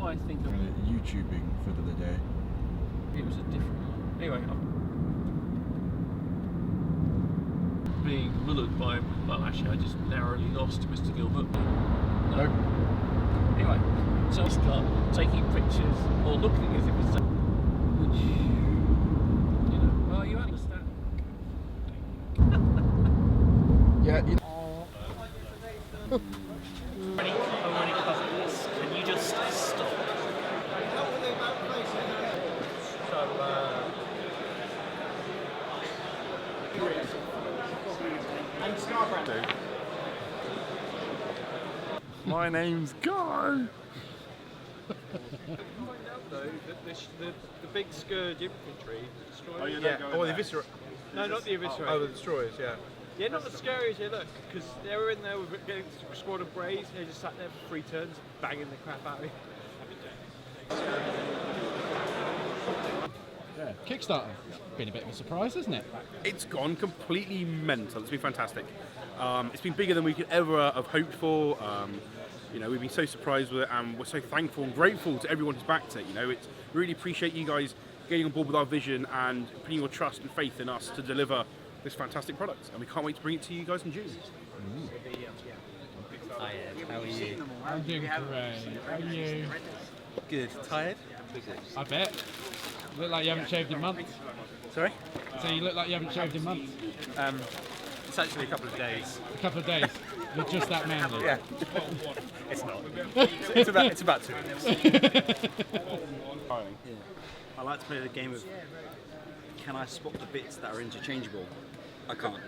I think of YouTubing for the day. it was a different one. Anyway, I'm being mullered by, well, actually I just narrowly lost Mr. Gilbert. No. Anyway, so I start taking pictures or looking as if it's which, you know, well, you understand. Yeah. Can you just stop? So, and Scrapbook. My name's Guy. The big Scourge infantry destroyers. Oh, you're Yeah. not going Or the there. Eviscerator. No, not the Eviscerator. Oh, the destroyers, yeah. Yeah, not the scariest, yeah, look, because they were in there with getting a squad of Braves, they just sat there for 3 turns, banging the crap out of me. Yeah. Kickstarter. Been a bit of a surprise, hasn't it? It's gone completely mental. It's been fantastic. It's been bigger than we could ever have hoped for. You know, we've been so surprised with it, and we're so thankful and grateful to everyone who's backed it. You know, it's really appreciate you guys getting on board with our vision and putting your trust and faith in us to deliver this fantastic product. And we can't wait to bring it to you guys in June. Hi Ed, how are you? I'm doing great. How are you? Good. Tired? I bet. You look like you haven't shaved in months. Sorry? So you look like you haven't shaved in months. It's actually a couple of days. A couple of days. You're just that manly. Yeah. It's not. It's about 2 minutes. I like to play the game of can I spot the bits that are interchangeable? I can't.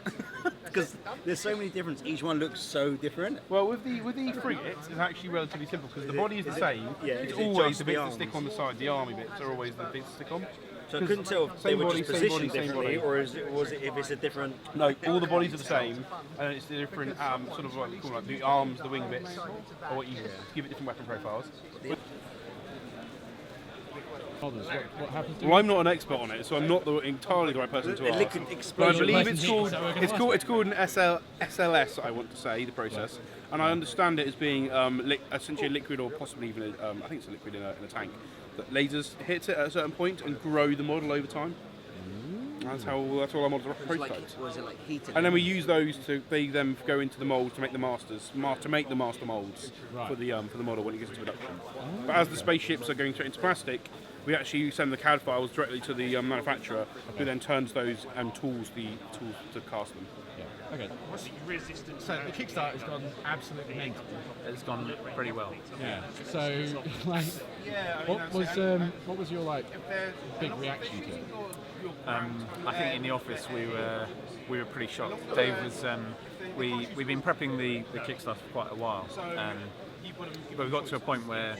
Because there's so many differences. Each one looks so different. Well, with the frigates, it's actually relatively simple because the body is the same. Yeah, It's is it always just the the bits that arms? stick on the side. The army bits are always the bits that stick on. So I couldn't tell if they Same were body, just same positioned body, same differently, body. or was it if it's a different... No, all the bodies are the same, and it's the different sort of like, call it, like the arms, the wing bits, or what you give it different weapon profiles. What happens to Well, I'm not an expert on it, so I'm not entirely the right person to A ask. liquid But I explosion. believe it's So called we're gonna it's called an SLS. I want to say the process, and I understand it as being essentially a liquid or possibly even I think it's a liquid in a tank that lasers hit it at a certain point and grow the model over time. That's all our models are prototypes. Was it like heated? And then we use those they then go into the molds to make the master molds for the model when it gets into production. But as the spaceships are going straight into plastic, we actually send the CAD files directly to the manufacturer, who then turns those and tools to cast them. Yeah. Okay. So the Kickstarter has gone absolutely mental. It's gone pretty well. Yeah. So, like, what was your like big reaction to it? I think in the office we were pretty shocked. Dave was we've been prepping the Kickstarter for quite a while, but we got to a point where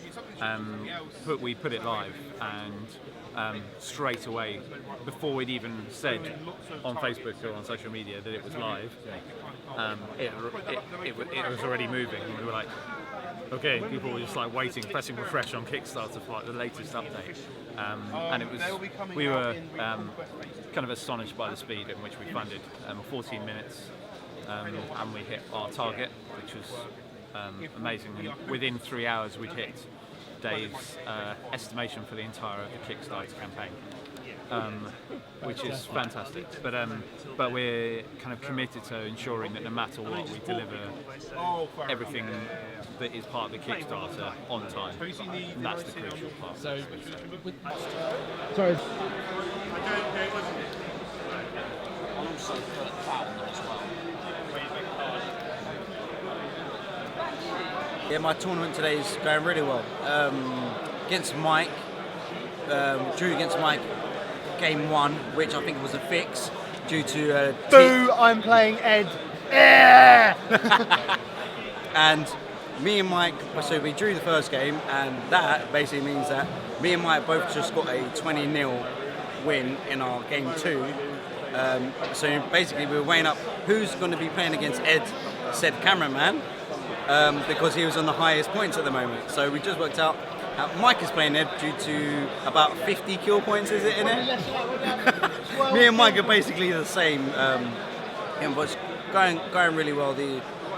we put it live, and straight away, before we'd even said on Facebook or on social media that it was live, it was already moving, and we were like, okay, people were just like waiting, pressing refresh on Kickstarter for like the latest update, and we were kind of astonished by the speed in which we funded. 14 minutes, and we hit our target, which was amazing. And within 3 hours, we'd hit Dave's estimation for the entire of the Kickstarter campaign, which is fantastic. But we're kind of committed to ensuring that no matter what, we deliver everything that is part of the Kickstarter on time. And that's the crucial part. So, sorry. Yeah, my tournament today is going really well. Against Mike, drew against Mike game 1, which I think was a fix due to... Boo! I'm playing Ed. And me and Mike, so we drew the first game, and that basically means that me and Mike both just got a 20-0 win in our game 2. So basically we were weighing up who's going to be playing against Ed, said cameraman, because he was on the highest points at the moment. So we just worked out Mike is playing Ed due to about 50 kill points, is it in it? Me and Mike are basically the same. But it's going really well.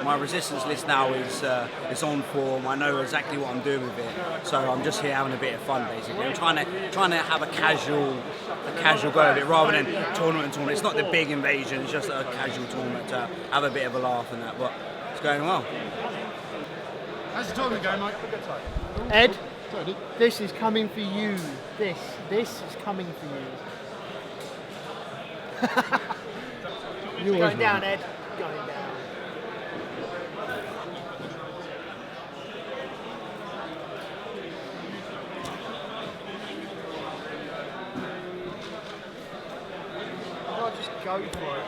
my resistance list now is on form. I know exactly what I'm doing with it, so I'm just here having a bit of fun basically. I'm trying to have a casual go of it rather than tournament. It's not the big invasion. It's just a casual tournament to have a bit of a laugh and that. But it's going well. How's the tournament going, Mike? Ed, Sorry, dude. this is coming for you. This is coming for you. You always Going down, will. Ed. Going down. I'll just go for it.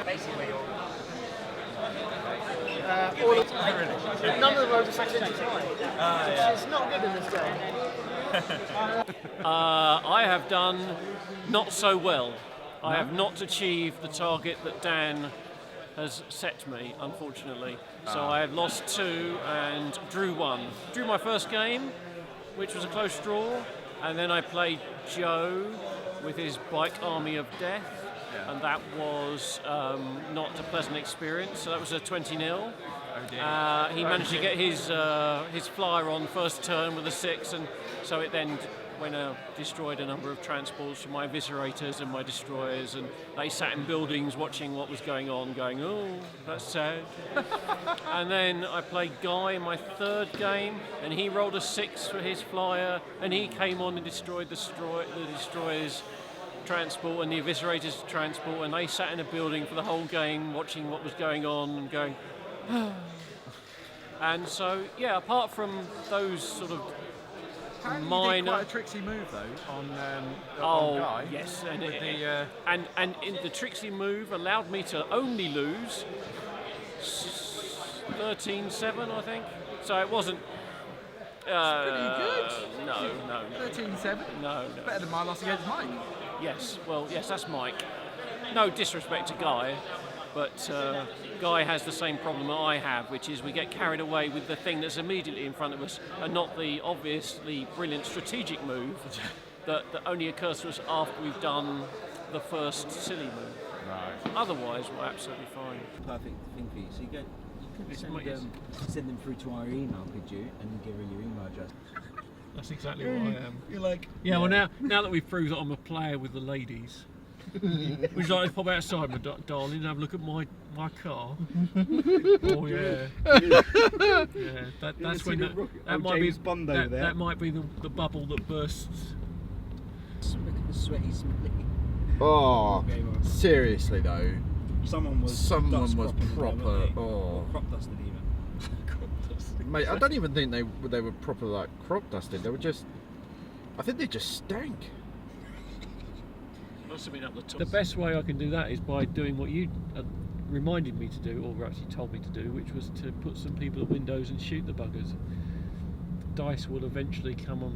Basically, all of none of them are over 6 inches high. It's not good in this game. I have done not so well. I have not achieved the target that Dan has set me, unfortunately. So I have lost 2 and drew 1. Drew my first game, which was a close draw, and then I played Joe with his bike army of death, and that was not a pleasant experience. So that was a 20-0. He managed to get his flyer on first turn with a 6, and so it then destroyed a number of transports from my eviscerators and my destroyers, and they sat in buildings watching what was going on, going, "Oh, that's sad." And then I played Guy in my third game, and he rolled a 6 for his flyer, and he came on and destroyed the destroyers transport and the eviscerators transport, and they sat in a building for the whole game watching what was going on and going and so yeah, apart from those sort of minor, quite a tricksy move though on Guy. Yes, With and in the tricksy move allowed me to only lose 13-7, I think. So it wasn't. pretty good. No. 13-7. No. Better than my loss against Mike. Yes, that's Mike. No disrespect to Guy, but Guy has the same problem that I have, which is we get carried away with the thing that's immediately in front of us and not the obviously brilliant strategic move that only occurs to us after we've done the first silly move. Right. Otherwise, we're absolutely fine. Perfect thing for you. So you could send them through to our email, could you, and give her your email address. That's exactly what I am. You're like, Yeah, well now that we've proved that I'm a player with the ladies, would you like to pop outside, my darling, and have a look at my car? Oh yeah. Yeah, that's when that might be Bond over there. that might be the bubble that bursts. Look at the sweaty Smiley. oh, seriously though, Someone was proper. Oh, Crop dusted even. mate, I don't even think they were proper like crop dusted. They were just. I think they just stank. The best way I can do that is by doing what you reminded me to do, or actually told me to do, which was to put some people at windows and shoot the buggers. Dice will eventually come on